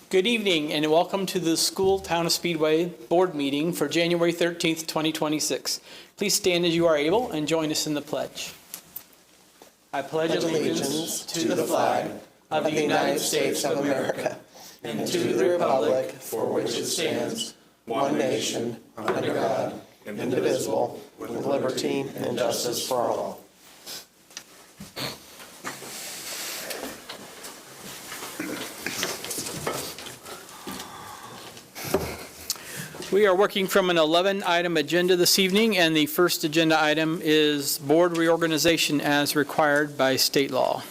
Good evening and welcome to the School Town of Speedway Board Meeting for January 13th, 2026. Please stand as you are able and join us in the pledge. I pledge allegiance to the flag of the United States of America and to the republic for which it stands, one nation, under God, indivisible, with liberty and justice for all. We are working from an 11-item agenda this evening, and the first agenda item is board reorganization as required by state law.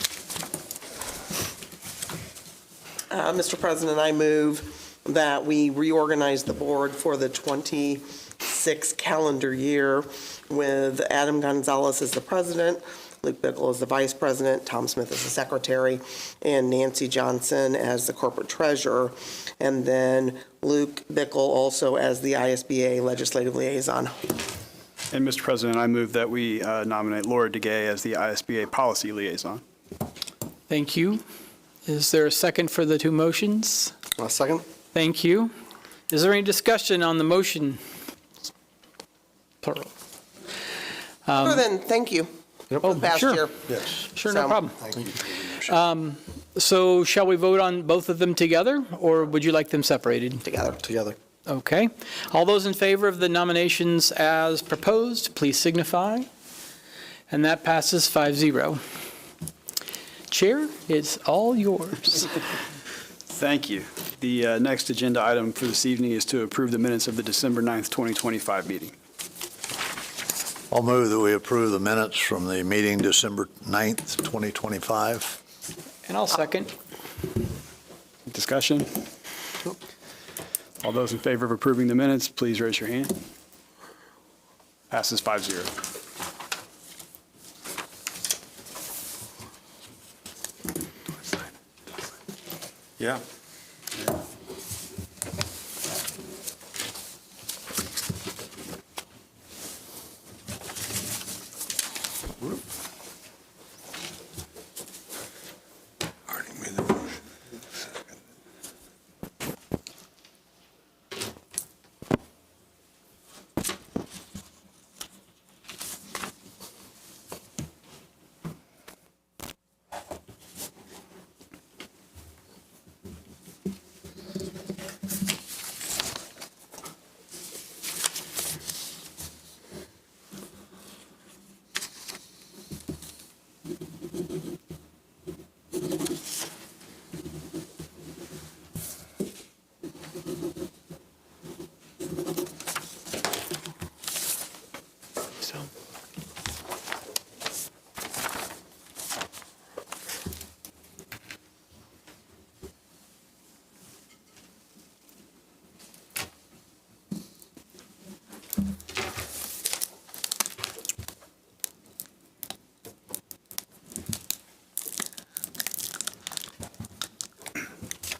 Mr. President, I move that we reorganize the board for the 26 calendar year with Adam Gonzalez as the president, Luke Bickle as the vice president, Tom Smith as the secretary, and Nancy Johnson as the corporate treasurer, and then Luke Bickle also as the ISBA legislative liaison. And Mr. President, I move that we nominate Laura DeGay as the ISBA policy liaison. Thank you. Is there a second for the two motions? A second. Thank you. Is there any discussion on the motion? Plural. Other than thank you. Oh, Past sure. year. Yes. Sure, no problem. Thank you. So shall we vote on both of them together, or would you like them separated? Together. Okay. All those in favor of the nominations as proposed, please signify. And that passes 5-0. Chair, it's all yours. Thank you. The next agenda item for this evening is to approve the minutes of the December 9th, 2025 meeting. I'll move that we approve the minutes from the meeting December 9th, 2025. And I'll second. Discussion? All those in favor of approving the minutes, please raise your hand. Passes 5-0. Yeah. Already made the motion. So,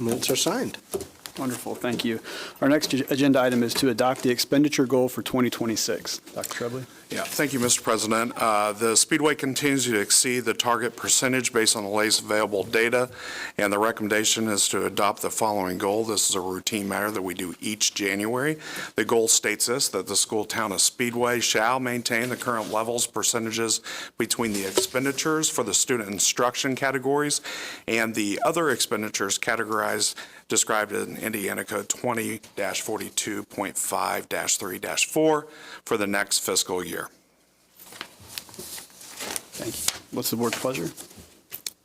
Minutes are signed. Wonderful, thank you. Our next agenda item is to adopt the expenditure goal for 2026. Dr. Trebley? Yeah, thank you, Mr. President. The Speedway continues to exceed the target percentage based on the latest available data, and the recommendation is to adopt the following goal. This is a routine matter that we do each January. The goal states this, that the school town of Speedway shall maintain the current levels, percentages between the expenditures for the student instruction categories and the other expenditures categorized described in Indiana Code 20-42.5-3-4 for the next fiscal year. Thank you. What's the board's pleasure?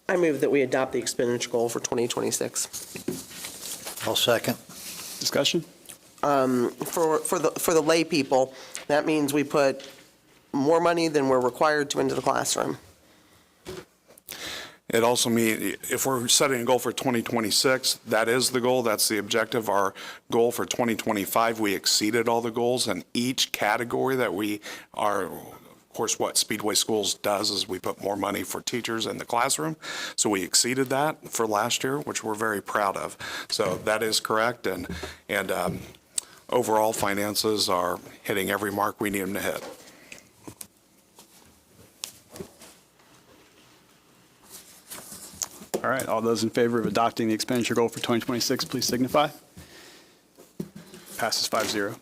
I move that we adopt the expenditure goal for 2026. I'll second. Discussion? For the lay people, that means we put more money than we're required to into the classroom. It also means if we're setting a goal for 2026, that is the goal, that's the objective. Our goal for 2025, we exceeded all the goals in each category that we are. Of course, what Speedway Schools does is we put more money for teachers in the classroom. So we exceeded that for last year, which we're very proud of. So that is correct. And overall finances are hitting every mark we need them to hit. All right, all those in favor of adopting the expenditure goal for 2026, please signify. Passes 5-0.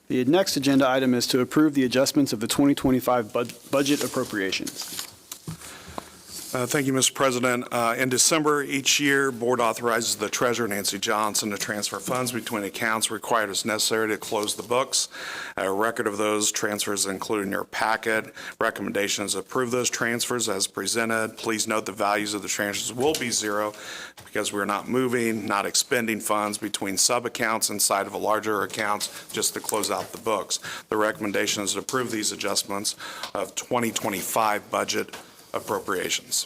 The next agenda item is to approve the adjustments of the 2025 budget appropriations. Thank you, Mr. President. In December each year, Board authorizes the Treasurer, Nancy Johnson, to transfer funds between accounts required as necessary to close the books. A record of those transfers included in your packet. Recommendations approve those transfers as presented. Please note the values of the transfers will be zero because we're not moving, not expending funds between sub-accounts inside of a larger accounts just to close out the books. The recommendation is to approve these adjustments of 2025 budget appropriations.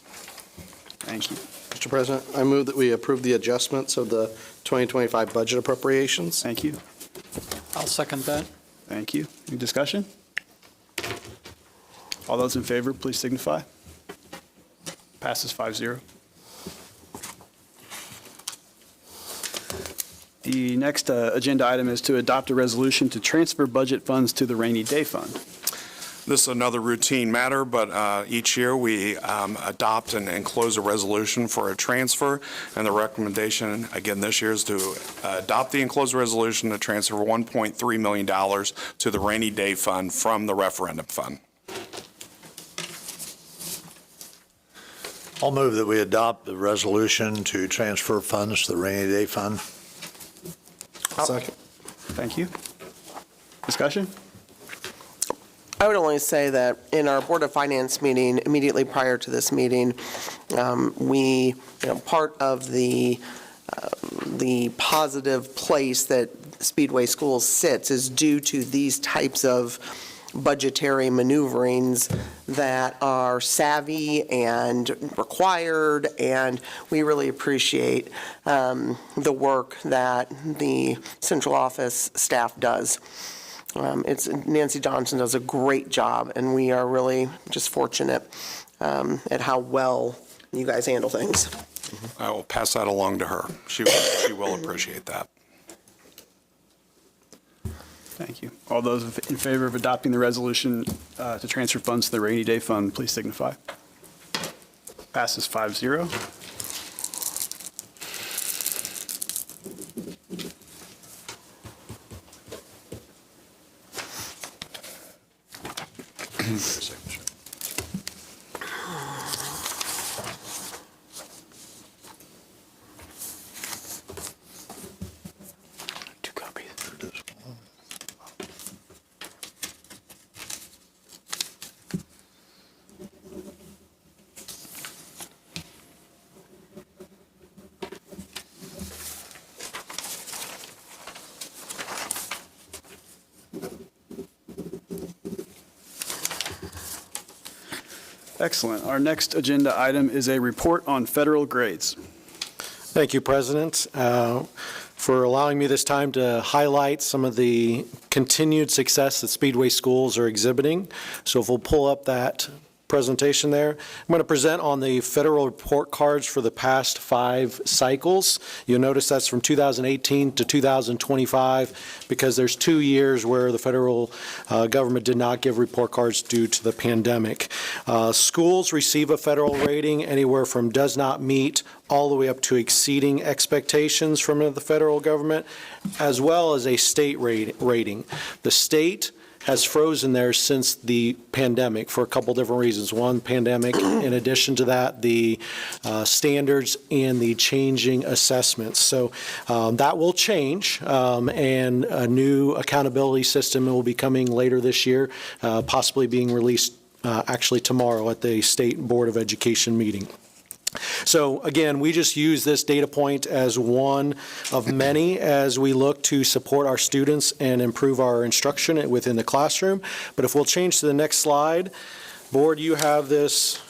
Thank you. Mr. President, I move that we approve the adjustments of the 2025 budget appropriations. Thank you. I'll second that. Thank you. Any discussion? All those in favor, please signify. Passes 5-0. The next agenda item is to adopt a resolution to transfer budget funds to the rainy day fund. This is another routine matter, but each year we adopt and close a resolution for a transfer, and the recommendation, again, this year is to adopt the enclosed resolution to transfer $1.3 million to the rainy day fund from the referendum fund. I'll move that we adopt the resolution to transfer funds to the rainy day fund. Second. Thank you. Discussion? I would only say that in our Board of Finance meeting, immediately prior to this meeting, part of the positive place that Speedway Schools sits is due to these types of budgetary maneuverings that are savvy and required, and we really appreciate the work that the central office staff does. Nancy Johnson does a great job, and we are really just fortunate at how well you guys handle things. I will pass that along to her. She will appreciate that. Thank you. All those in favor of adopting the resolution to transfer funds to the rainy day fund, please signify. Passes 5-0. Two copies. Excellent. Our next agenda item is a report on federal grades. Thank you, President, for allowing me this time to highlight some of the continued success that Speedway schools are exhibiting. So if we'll pull up that presentation there. I'm going to present on the federal report cards for the past 5 cycles. You'll notice that's from 2018 to 2025 because there's 2 years where the federal government did not give report cards due to the pandemic. Schools receive a federal rating anywhere from does not meet all the way up to exceeding expectations from the federal government, as well as a state rating. The state has frozen there since the pandemic for a couple different reasons. One, pandemic. In addition to that, the standards and the changing assessments. So that will change, and a new accountability system will be coming later this year, possibly being released actually tomorrow at the State Board of Education meeting. So again, we just use this data point as one of many as we look to support our students and improve our instruction within the classroom. But if we'll change to the next slide, Board, you have this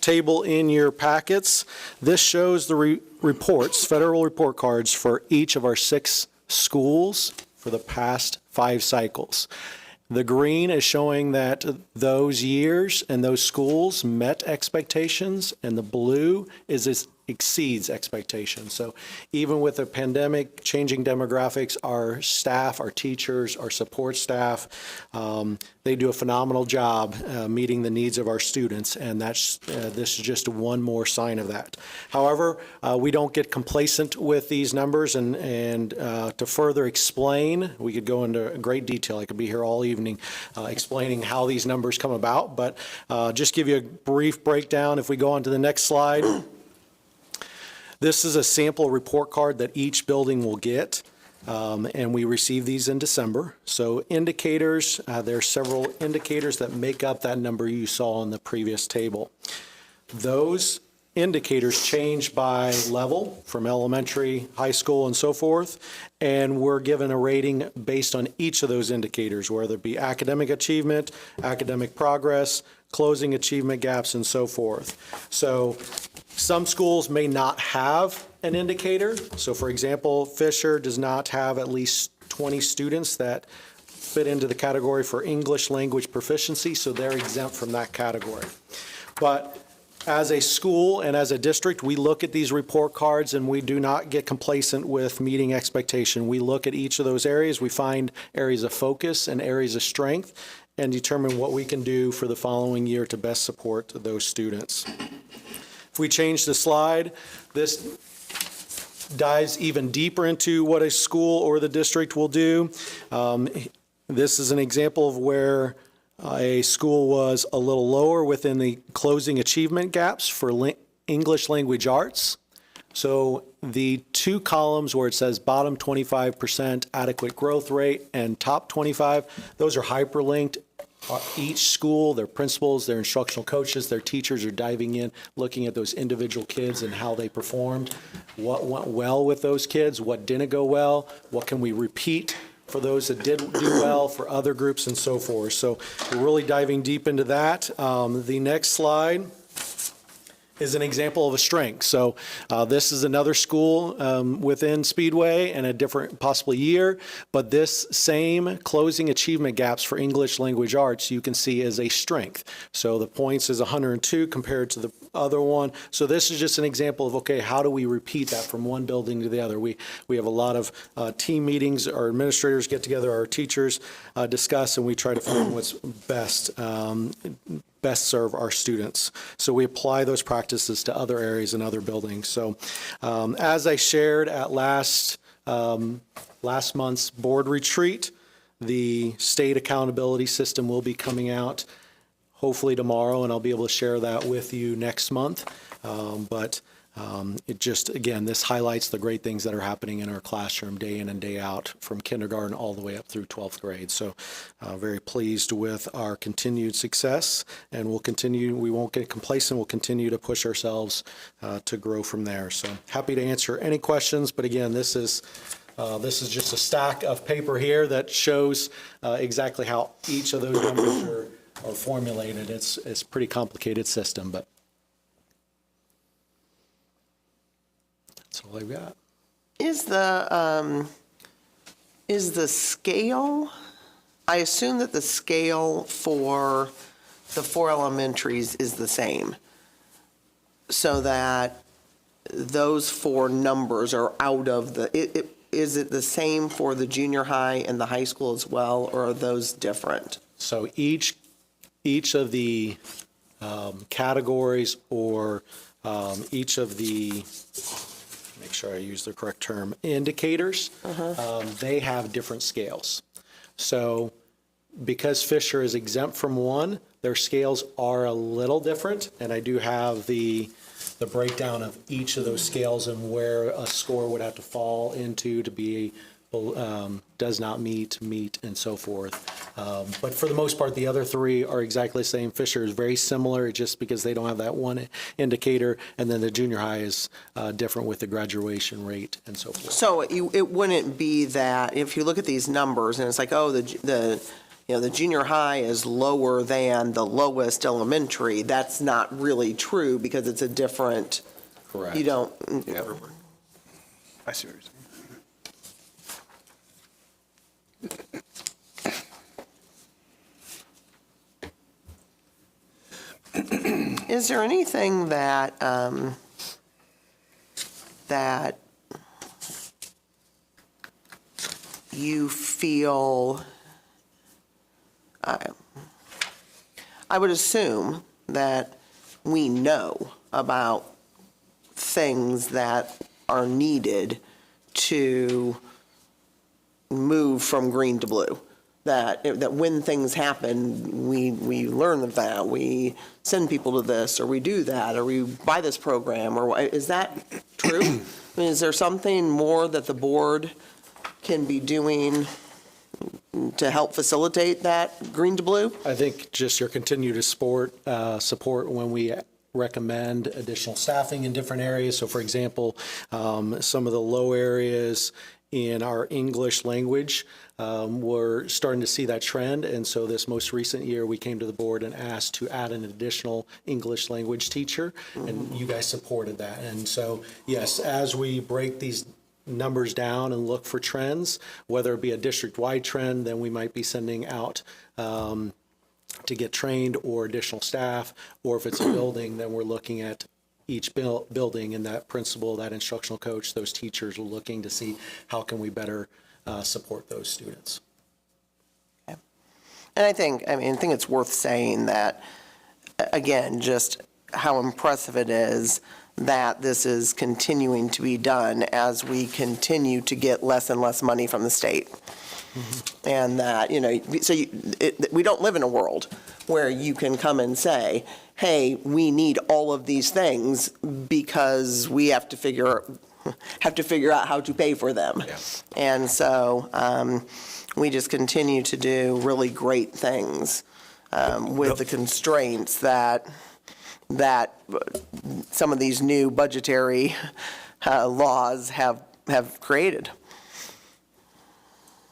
table in your packets. This shows the reports, federal report cards for each of our 6 schools for the past 5 cycles. The green is showing that those years and those schools met expectations, and the blue is exceeds expectations. So even with the pandemic, changing demographics, our staff, our teachers, our support staff, they do a phenomenal job meeting the needs of our students, and this is just one more sign of that. However, we don't get complacent with these numbers, and to further explain, we could go into great detail. I could be here all evening explaining how these numbers come about, but just give you a brief breakdown. If we go on to the next slide. This is a sample report card that each building will get, and we receive these in December. So indicators, there are several indicators that make up that number you saw in the previous table. Those indicators change by level from elementary, high school, and so forth, and we're given a rating based on each of those indicators, whether it be academic achievement, academic progress, closing achievement gaps, and so forth. So some schools may not have an indicator. So for example, Fisher does not have at least 20 students that fit into the category for English language proficiency, so they're exempt from that category. But as a school and as a district, we look at these report cards and we do not get complacent with meeting expectation. We look at each of those areas, we find areas of focus and areas of strength, and determine what we can do for the following year to best support those students. If we change the slide, this dives even deeper into what a school or the district will do. This is an example of where a school was a little lower within the closing achievement gaps for English language arts. So the two columns where it says bottom 25% adequate growth rate and top 25, those are hyperlinked. Each school, their principals, their instructional coaches, their teachers are diving in, looking at those individual kids and how they performed, what went well with those kids, what didn't go well, what can we repeat for those that did do well, for other groups, and so forth. So we're really diving deep into that. The next slide is an example of a strength. So this is another school within Speedway and a different possibly year, but this same closing achievement gaps for English language arts you can see as a strength. So the points is 102 compared to the other one. So this is just an example of, okay, how do we repeat that from one building to the other? We have a lot of team meetings, our administrators get together, our teachers discuss, and we try to find what's best serve our students. So we apply those practices to other areas and other buildings. So as I shared at last month's board retreat, the state accountability system will be coming out hopefully tomorrow, and I'll be able to share that with you next month. It just, again, this highlights the great things that are happening in our classroom day in and day out from kindergarten all the way up through 12th grade. So very pleased with our continued success, and we'll continue, we won't get complacent, we'll continue to push ourselves to grow from there. So happy to answer any questions, but again, this is just a stack of paper here that shows exactly how each of those numbers are formulated. It's a pretty complicated system, but that's all I've got. Is the scale, I assume that the scale for the 4 elementaries is the same, so that those 4 numbers are out of the, is it the same for the junior high and the high school as well, or are those different? So each of the categories or each of the, make sure I use the correct term, indicators, they have different scales. So because Fisher is exempt from one, their scales are a little different, and I do have the breakdown of each of those scales and where a score would have to fall into to be does not meet, and so forth. But for the most part, the other 3 are exactly the same. Fisher is very similar, just because they don't have that one indicator, and then the junior high is different with the graduation rate and so forth. So it wouldn't be that, if you look at these numbers and it's like, oh, the junior high is lower than the lowest elementary, that's not really true, because it's a different. Correct. You don't. I see what you're saying. Is there anything that that you feel, I would assume that we know about things that are needed to move from green to blue. That when things happen, we learn of that, we send people to this, or we do that, or we buy this program, or is that true? I mean, is there something more that the board can be doing to help facilitate that green to blue? I think just your continued support when we recommend additional staffing in different areas. So for example, some of the low areas in our English language, we're starting to see that trend. And so this most recent year, we came to the board and asked to add an additional English language teacher, and you guys supported that. And so, yes, as we break these numbers down and look for trends, whether it be a district-wide trend, then we might be sending out to get trained or additional staff, or if it's a building, then we're looking at each building and that principal, that instructional coach, those teachers are looking to see how can we better support those students. And I think it's worth saying that, again, just how impressive it is that this is continuing to be done as we continue to get less and less money from the state. Mm-hmm. And that, we don't live in a world where you can come and say, hey, we need all of these things because we have to figure out how to pay for them. Yeah. And so we just continue to do really great things with the constraints that some of these new budgetary laws have created.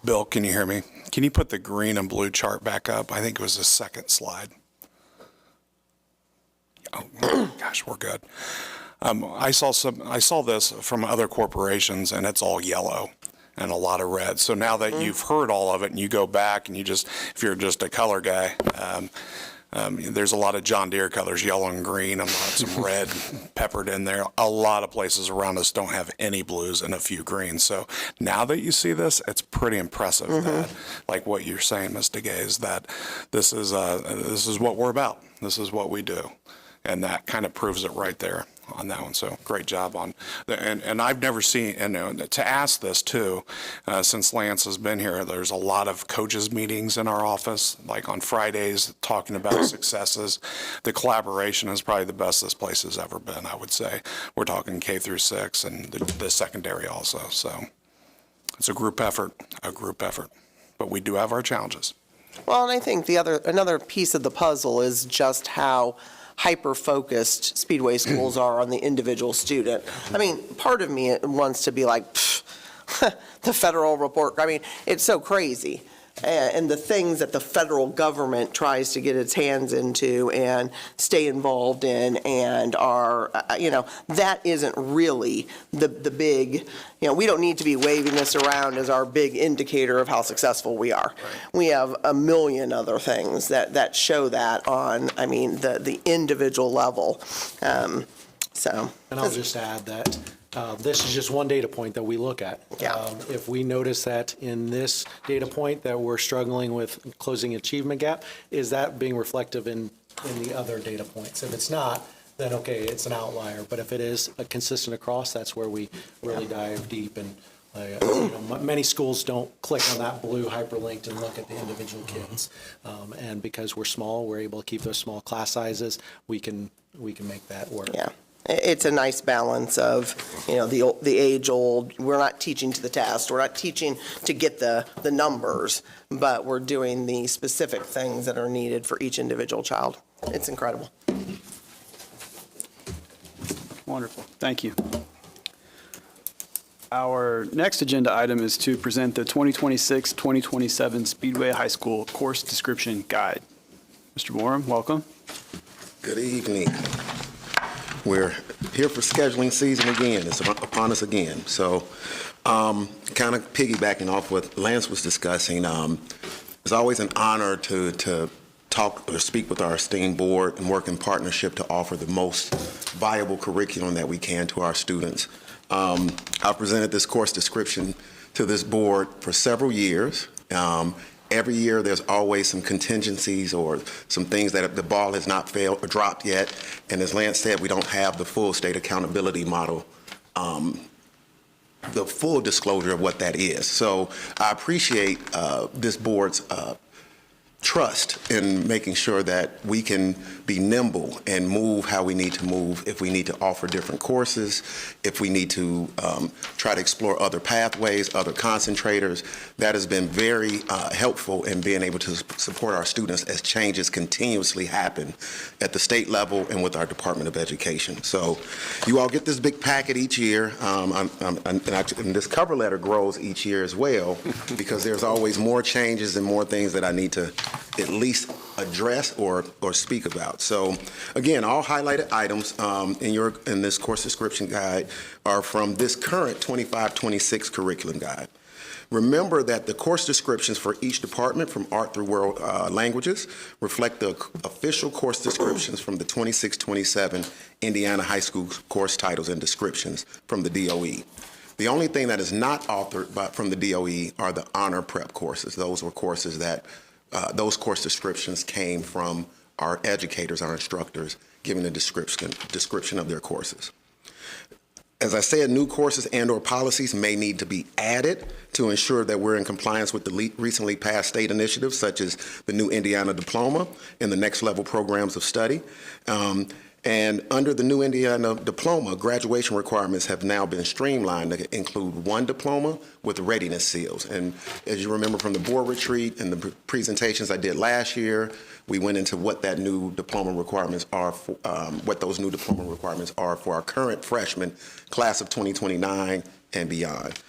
Bill, can you hear me? Can you put the green and blue chart back up? I think it was the second slide. Oh, gosh, we're good. I saw this from other corporations, and it's all yellow and a lot of red. So now that you've heard all of it, and you go back and if you're just a color guy, there's a lot of John Deere colors, yellow and green, and some red peppered in there. A lot of places around us don't have any blues and a few greens. So now that you see this, it's pretty impressive that, like what you're saying, Ms. DeGay, is that this is what we're about. This is what we do. And that kind of proves it right there on that one. So great job on, and I've never seen, and to ask this too, since Lance has been here, there's a lot of coaches meetings in our office, like on Fridays, talking about successes. The collaboration is probably the best this place has ever been, I would say. We're talking K through 6 and the secondary also. So it's a group effort, but we do have our challenges. Well, and I think another piece of the puzzle is just how hyper-focused Speedway schools are on the individual student. I mean, part of me wants to be like, the federal report. I mean, it's so crazy. And the things that the federal government tries to get its hands into and stay involved in and are, that isn't really the big, we don't need to be waving this around as our big indicator of how successful we are. Right. We have a million other things that show that on, the individual level. And I'll just add that this is just one data point that we look at. Yeah. If we notice that in this data point that we're struggling with closing achievement gap, is that being reflective in the other data points? If it's not, then okay, it's an outlier. But if it is consistent across, that's where we really dive deep. And many schools don't click on that blue hyperlink and look at the individual kids. And because we're small, we're able to keep those small class sizes. We can make that work. Yeah. It's a nice balance of, the age-old, we're not teaching to the test, we're not teaching to get the numbers, but we're doing the specific things that are needed for each individual child. It's incredible. Wonderful. Thank you. Our next agenda item is to present the 2026-2027 Speedway High School Course Description Guide. Mr. Borum, welcome. Good evening. We're here for scheduling season again. It's upon us again. So kind of piggybacking off what Lance was discussing, it's always an honor to talk or speak with our esteemed board and work in partnership to offer the most viable curriculum that we can to our students. I've presented this course description to this board for several years. Every year, there's always some contingencies or some things that the ball has not failed or dropped yet. And as Lance said, we don't have the full state accountability model, the full disclosure of what that is. So I appreciate this board's trust in making sure that we can be nimble and move how we need to move, if we need to offer different courses, if we need to try to explore other pathways, other concentrators. That has been very helpful in being able to support our students as changes continuously happen at the state level and with our Department of Education. So you all get this big packet each year, and this cover letter grows each year as well, because there's always more changes and more things that I need to at least address or speak about. So again, all highlighted items in this course description guide are from this current 25-26 curriculum guide. Remember that the course descriptions for each department from art through world languages reflect the official course descriptions from the 26-27 Indiana High School course titles and descriptions from the DOE. The only thing that is not authored from the DOE are the honor prep courses. Those were courses that those course descriptions came from our educators, our instructors, giving a description of their courses. As I said, new courses and/or policies may need to be added to ensure that we're in compliance with the recently passed state initiatives, such as the new Indiana Diploma and the Next Level programs of study. And under the new Indiana Diploma, graduation requirements have now been streamlined to include one diploma with readiness seals. And as you remember from the board retreat and the presentations I did last year, we went into what that new diploma requirements are, what those new diploma requirements are for our current freshman class of 2029 and beyond.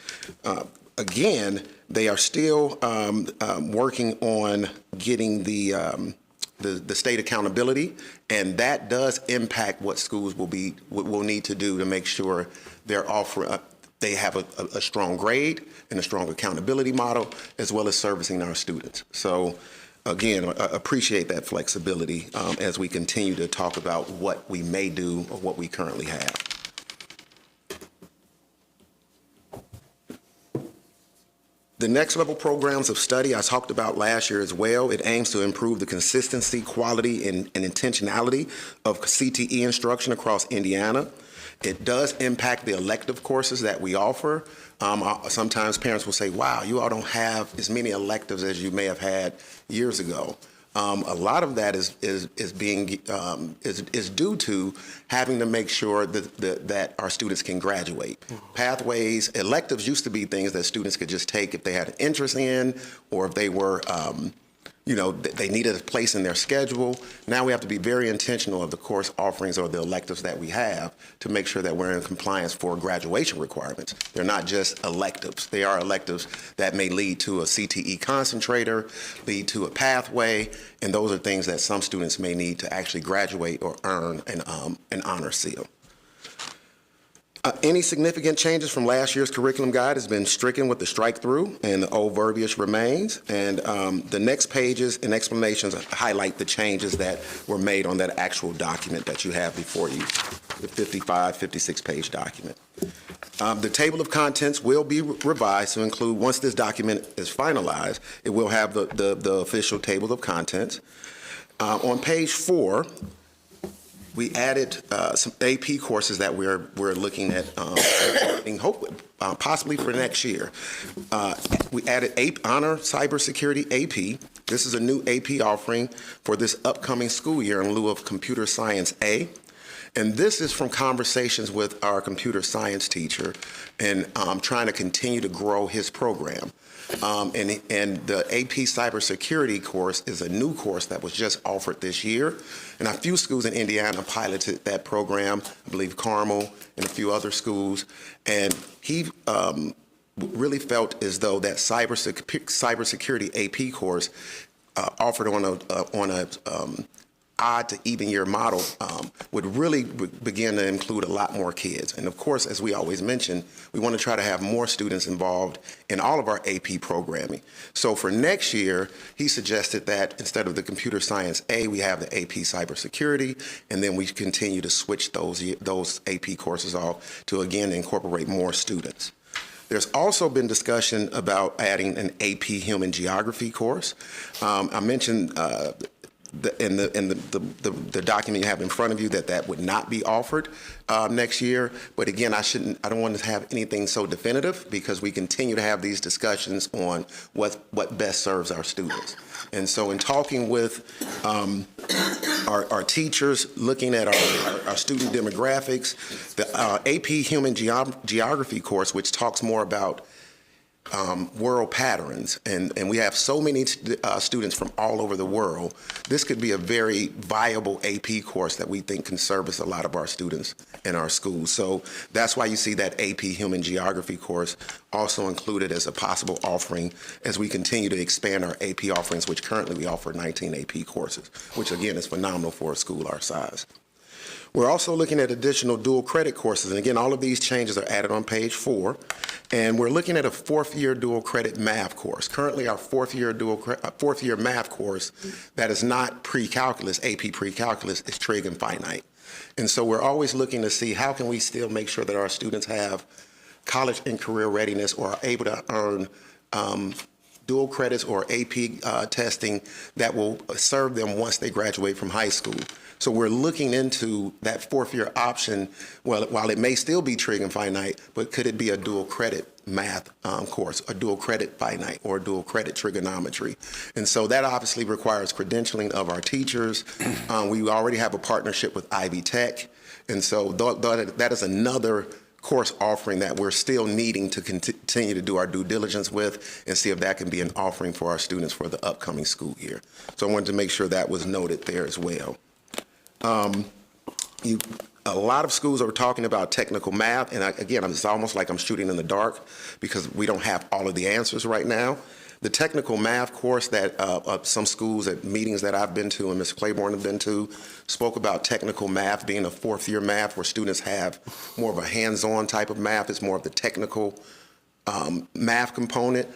Again, they are still working on getting the state accountability, and that does impact what schools will need to do to make sure they're offering. They have a strong grade and a strong accountability model, as well as servicing our students. So, again, I appreciate that flexibility as we continue to talk about what we may do or what we currently have. The Next Level programs of study I talked about last year as well. It aims to improve the consistency, quality, and intentionality of CTE instruction across Indiana. It does impact the elective courses that we offer. Sometimes parents will say, wow, you all don't have as many electives as you may have had years ago. A lot of that is due to having to make sure that our students can graduate. Pathways, electives used to be things that students could just take if they had an interest in, or if they were, they needed a place in their schedule. Now we have to be very intentional of the course offerings or the electives that we have to make sure that we're in compliance for graduation requirements. They're not just electives. They are electives that may lead to a CTE concentrator, lead to a pathway, and those are things that some students may need to actually graduate or earn an honor seal. Any significant changes from last year's curriculum guide has been stricken with the strike through, and the old verbiage remains. And the next pages and explanations highlight the changes that were made on that actual document that you have before you, the 56-page document. The table of contents will be revised to include, once this document is finalized, it will have the official table of contents. On page 4, we added some AP courses that we're looking at, possibly for next year. We added Honor Cybersecurity AP. This is a new AP offering for this upcoming school year in lieu of Computer Science A. And this is from conversations with our computer science teacher and trying to continue to grow his program. And the AP Cybersecurity course is a new course that was just offered this year. And a few schools in Indiana piloted that program, I believe Carmel and a few other schools. And he really felt as though that cybersecurity AP course offered on odd to even year model would really begin to include a lot more kids. And of course, as we always mention, we want to try to have more students involved in all of our AP programming. So for next year, he suggested that instead of the computer science A, we have the AP cybersecurity, and then we continue to switch those AP courses off to again incorporate more students. There's also been discussion about adding an AP Human Geography course. I mentioned in the document you have in front of you that would not be offered next year. But again, I don't want to have anything so definitive because we continue to have these discussions on what best serves our students. And so in talking with our teachers, looking at our student demographics, the AP Human Geography course, which talks more about world patterns, and we have so many students from all over the world, this could be a very viable AP course that we think can service a lot of our students in our schools. So that's why you see that AP Human Geography course also included as a possible offering as we continue to expand our AP offerings, which currently we offer 19 AP courses, which again is phenomenal for a school our size. We're also looking at additional dual credit courses. And again, all of these changes are added on page 4. And we're looking at a fourth-year dual credit math course. Currently, our fourth-year math course that is not pre-calculus, AP pre-calculus, is trig and finite. And so we're always looking to see how can we still make sure that our students have college and career readiness or are able to earn dual credits or AP testing that will serve them once they graduate from high school. So we're looking into that fourth-year option, while it may still be trig and finite, but could it be a dual credit math course, a dual credit finite, or a dual credit trigonometry? And so that obviously requires credentialing of our teachers. We already have a partnership with Ivy Tech, and so that is another course offering that we're still needing to continue to do our due diligence with and see if that can be an offering for our students for the upcoming school year. So I wanted to make sure that was noted there as well. A lot of schools are talking about technical math, and again, it's almost like I'm shooting in the dark because we don't have all of the answers right now. The technical math course that some schools at meetings that I've been to and Mr. Claiborne have been to spoke about technical math being a fourth-year math where students have more of a hands-on type of math. It's more of the technical math component.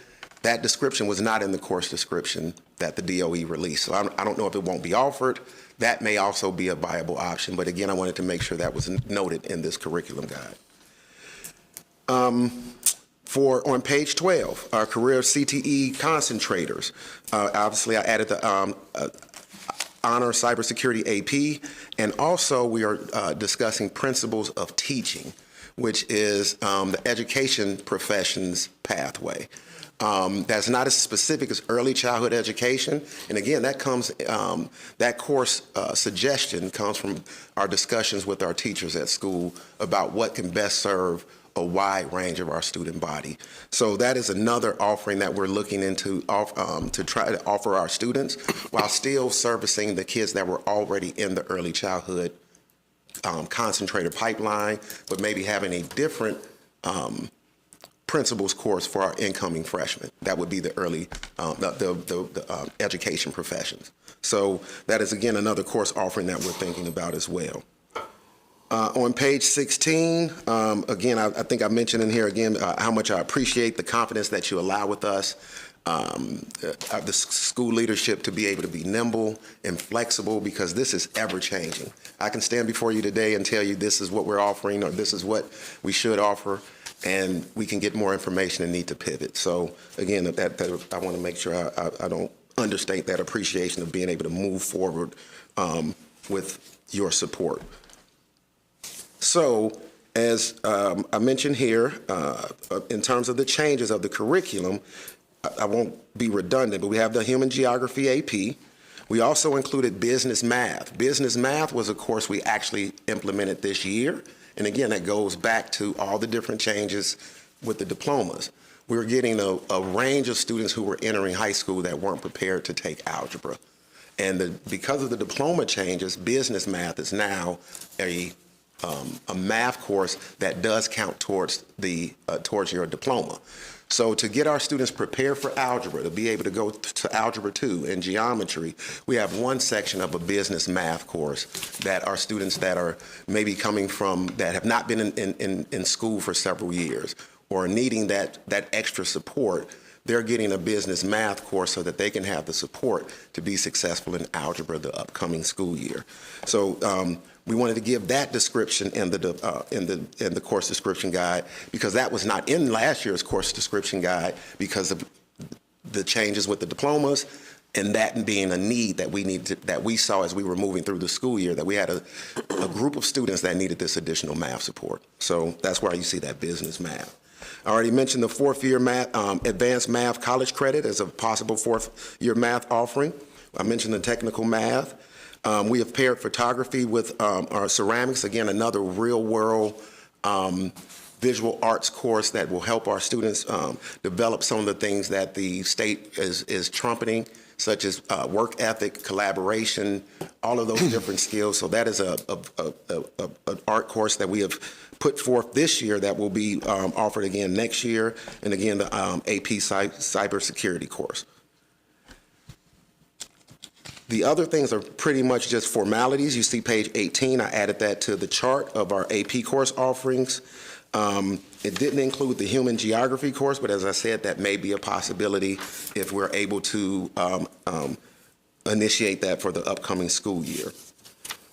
That description was not in the course description that the DOE released. So I don't know if it won't be offered. That may also be a viable option. But again, I wanted to make sure that was noted in this curriculum guide. On page 12, our career CTE concentrators. Obviously, I added the honor cybersecurity AP, and also we are discussing principles of teaching, which is the education professions pathway. That's not as specific as early childhood education. And again, that course suggestion comes from our discussions with our teachers at school about what can best serve a wide range of our student body. So that is another offering that we're looking into to try to offer our students while still servicing the kids that were already in the early childhood concentrated pipeline, but maybe having a different principles course for our incoming freshmen. That would be the early, the education professions. So that is, again, another course offering that we're thinking about as well. On page 16, again, I think I mentioned in here again how much I appreciate the confidence that you allow with us, the school leadership to be able to be nimble and flexible because this is ever changing. I can stand before you today and tell you this is what we're offering or this is what we should offer, and we can get more information and need to pivot. So again, that I want to make sure I don't understate that appreciation of being able to move forward with your support. So as I mentioned here, in terms of the changes of the curriculum, I won't be redundant, but we have the Human Geography AP. We also included business math. Business math was a course we actually implemented this year. And again, that goes back to all the different changes with the diplomas. We were getting a range of students who were entering high school that weren't prepared to take algebra. And because of the diploma changes, business math is now a math course that does count towards your diploma. So to get our students prepared for algebra, to be able to go to Algebra 2 and geometry, we have one section of a business math course that our students that are maybe coming from, that have not been in school for several years or needing that extra support, they're getting a business math course so that they can have the support to be successful in algebra the upcoming school year. So we wanted to give that description in the course description guide, because that was not in last year's course description guide because of the changes with the diplomas, and that being a need that we saw as we were moving through the school year, that we had a group of students that needed this additional math support. So that's why you see that business math. I already mentioned the fourth-year math, advanced math college credit as a possible fourth-year math offering. I mentioned the technical math. We have paired photography with our ceramics, again, another real-world visual arts course that will help our students develop some of the things that the state is trumpeting, such as work ethic, collaboration, all of those different skills. So that is an art course that we have put forth this year that will be offered again next year, and again, the AP cybersecurity course. The other things are pretty much just formalities. You see page 18, I added that to the chart of our AP course offerings. It didn't include the human geography course, but as I said, that may be a possibility if we're able to initiate that for the upcoming school year.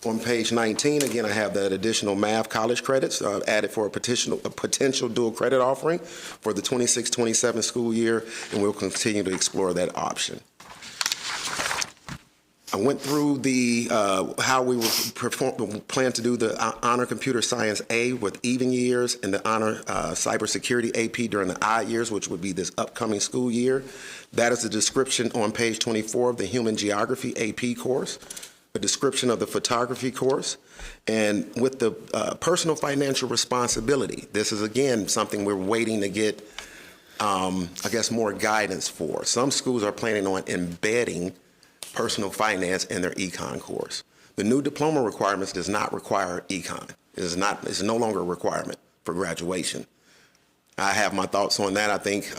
On page 19, again, I have that additional math college credits added for a potential dual credit offering for the 26-27 school year, and we'll continue to explore that option. I went through the how we would plan to do the Honor Computer Science A with even years and the Honor Cybersecurity AP during the odd years, which would be this upcoming school year. That is the description on page 24 of the Human Geography AP course, a description of the photography course, and with the personal financial responsibility. This is, again, something we're waiting to get, I guess, more guidance for. Some schools are planning on embedding personal finance in their econ course. The new diploma requirements does not require econ. It's no longer a requirement for graduation. I have my thoughts on that. I think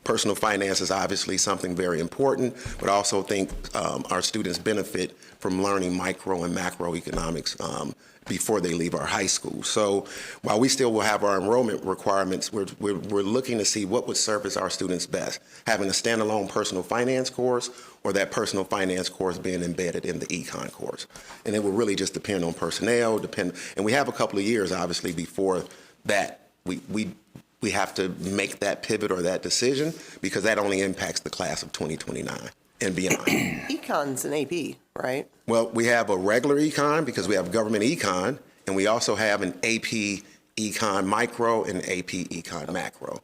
personal finance is obviously something very important, but I also think our students benefit from learning micro and macroeconomics before they leave our high school. So while we still will have our enrollment requirements, we're looking to see what would service our students best, having a standalone personal finance course or that personal finance course being embedded in the econ course. And it will really just depend on personnel, and we have a couple of years, obviously, before that we have to make that pivot or that decision, because that only impacts the class of 2029 and beyond. Econ's an AP, right? Well, we have a regular econ because we have government econ, and we also have an AP econ micro and AP econ macro.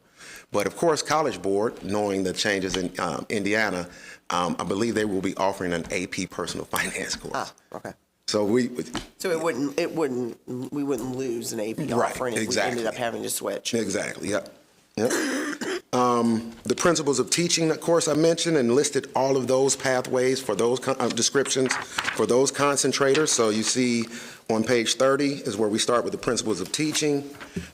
But of course, College Board, knowing the changes in Indiana, I believe they will be offering an AP personal finance course. Ah, okay. So we wouldn't lose an AP Right, offering if exactly. we ended up having to switch. Exactly, yep. The principles of teaching, of course, I mentioned and listed all of those pathways for those descriptions for those concentrators. So you see on page 30 is where we start with the principles of teaching.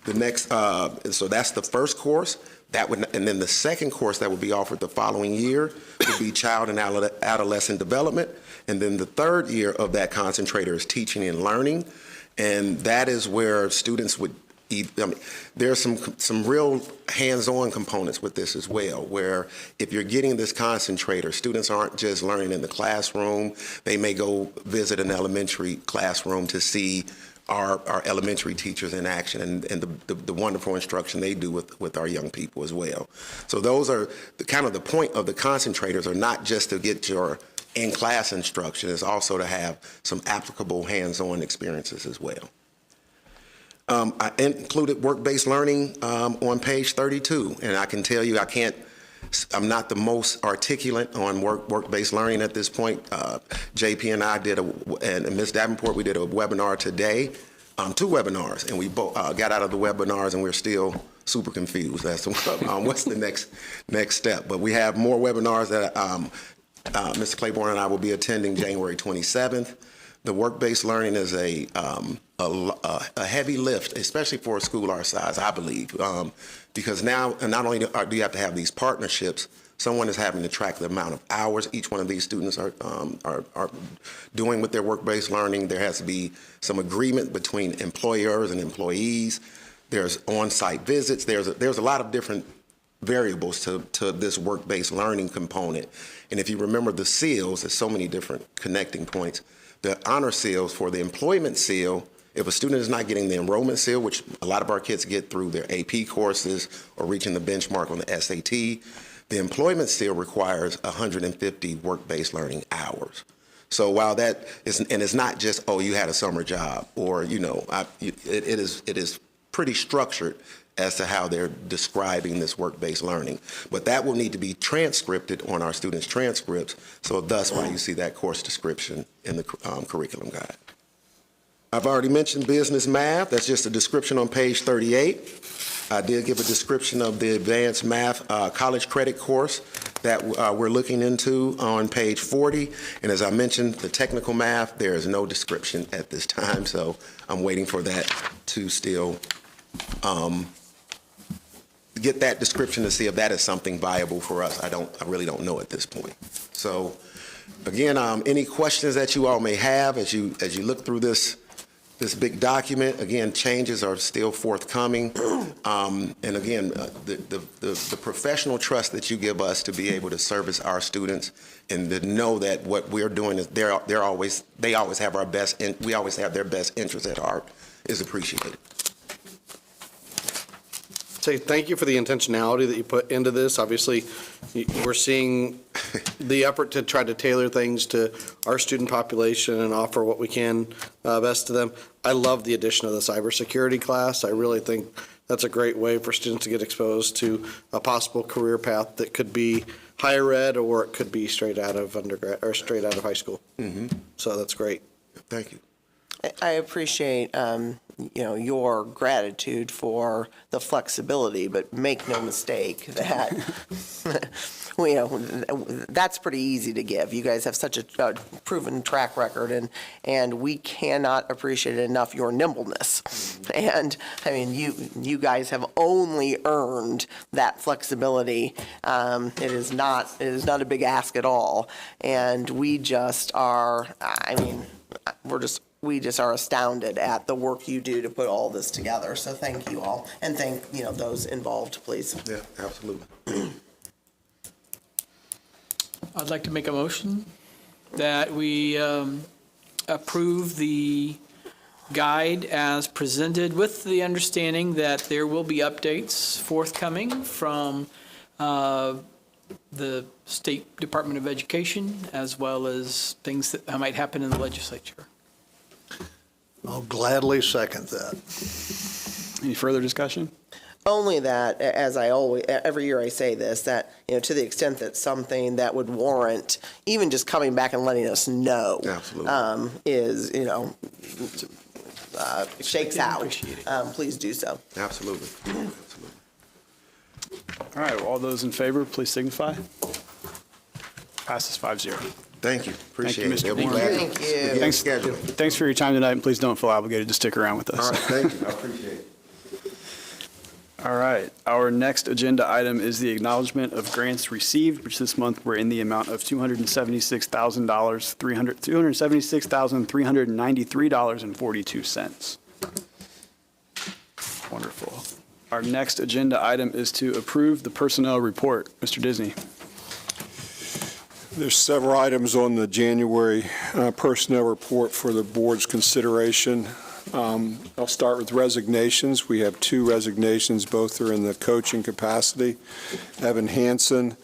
The next, so that's the first course. And then the second course that would be offered the following year would be child and adolescent development. And then the third year of that concentrator is teaching and learning. And that is where students would, there are some real hands-on components with this as well, where if you're getting this concentrator, students aren't just learning in the classroom. They may go visit an elementary classroom to see our elementary teachers in action and the wonderful instruction they do with our young people as well. So those are kind of the point of the concentrators, are not just to get your in-class instruction, it's also to have some applicable hands-on experiences as well. I included work-based learning on page 32, and I can tell you I'm not the most articulate on work-based learning at this point. JP and I and Ms. Davenport, we did a webinar today, 2 webinars, and we both got out of the webinars and we're still super confused as to what's the next step. But we have more webinars that Mr. Claiborne and I will be attending January 27th. the work-based learning is a heavy lift, especially for a school our size, I believe, because now not only do you have to have these partnerships, someone is having to track the amount of hours each one of these students are doing with their work-based learning. There has to be some agreement between employers and employees. There's on-site visits. There's a lot of different variables to this work-based learning component. And if you remember the seals, there's so many different connecting points. The honor seals for the employment seal, if a student is not getting the enrollment seal, which a lot of our kids get through their AP courses or reaching the benchmark on the SAT, the employment seal requires 150 work-based learning hours. So while that is, and it's not just, oh, you had a summer job, or, it is pretty structured as to how they're describing this work-based learning. But that will need to be transcripted on our students' transcripts, so thus why you see that course description in the curriculum guide. I've already mentioned business math. That's just a description on page 38. I did give a description of the advanced math college credit course that we're looking into on page 40. And as I mentioned, the technical math, there is no description at this time, so I'm waiting for that to still get that description to see if that is something viable for us. I really don't know at this point. So again, any questions that you all may have as you look through this big document, again, changes are still forthcoming. And again, the professional trust that you give us to be able to service our students and to know that what we're doing is they always have our best, and we always have their best interests at heart is appreciated. Say thank you for the intentionality that you put into this. Obviously, we're seeing the effort to try to tailor things to our student population and offer what we can best to them. I love the addition of the cybersecurity class. I really think that's a great way for students to get exposed to a possible career path that could be higher ed, or it could be straight out of undergrad or straight out of high school. Mm-hmm. So that's great. Thank you. I appreciate, your gratitude for the flexibility, but make no mistake that, that's pretty easy to give. You guys have such a proven track record, and we cannot appreciate enough your nimbleness. And, I mean, you guys have only earned that flexibility. It is not a big ask at all. And we just are, we just are astounded at the work you do to put all this together. So thank you all, and thank those involved, please. Yeah, absolutely. I'd like to make a motion that we approve the guide as presented, with the understanding that there will be updates forthcoming from the State Department of Education, as well as things that might happen in the legislature. I'll gladly second that. Any further discussion? Only that, as every year I say this, that, to the extent that something that would warrant even just coming back and letting us know is, shakes out, please do so. Absolutely. All right, well, all those in favor, please signify. Passes 5-0. Thank you. Appreciate Mr. it. They'll be Dean. glad to Thank you. begin Thanks. scheduling. Thanks for your time tonight, and please don't feel obligated to stick around with us. All right, thank you. I appreciate it. All right, our next agenda item is the acknowledgement of grants received, which this month were in the amount of $276,393.42. Wonderful. Our next agenda item is to approve the personnel report. Mr. Disney. There's several items on the January personnel report for the board's consideration. I'll start with resignations. We have 2 resignations. Both are in the coaching capacity. Evan Hansen,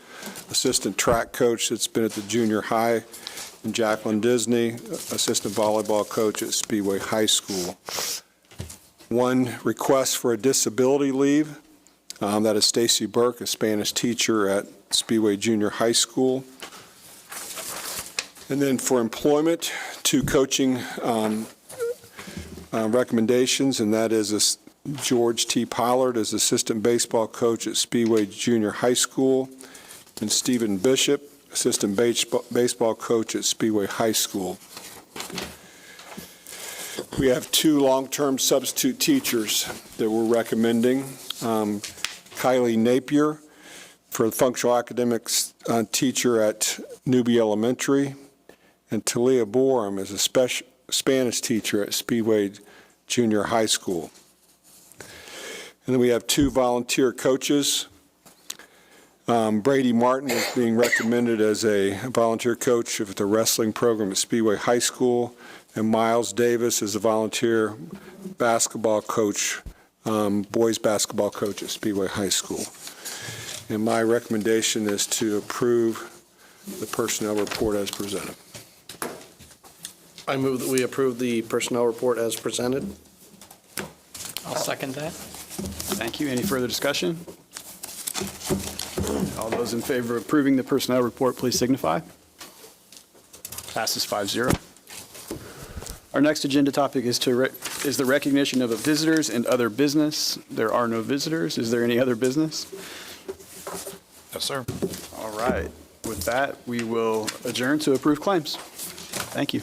assistant track coach that's been at the junior high, and Jacqueline Disney, assistant volleyball coach at Speedway High School. 1 request for a disability leave. That is Stacy Burke, a Spanish teacher at Speedway Junior High School. And then for employment, 2 coaching recommendations, and that is George T. Pollard as assistant baseball coach at Speedway Junior High School, and Stephen Bishop, assistant baseball coach at Speedway High School. We have 2 long-term substitute teachers that we're recommending. Kylie Napier for the functional academics teacher at Newby Elementary, and Talia Borum as a Spanish teacher at Speedway Junior High School. And then we have 2 volunteer coaches. Brady Martin is being recommended as a volunteer coach of the wrestling program at Speedway High School, and Miles Davis is a volunteer basketball coach, boys basketball coach at Speedway High School. And my recommendation is to approve the personnel report as presented. I move that we approve the personnel report as presented. I'll second that. Thank you. Any further discussion? All those in favor of approving the personnel report, please signify. Passes 5-0. Our next agenda topic is the recognition of visitors and other business. There are no visitors. Is there any other business? Yes, sir. All right. With that, we will adjourn to approve claims. Thank you.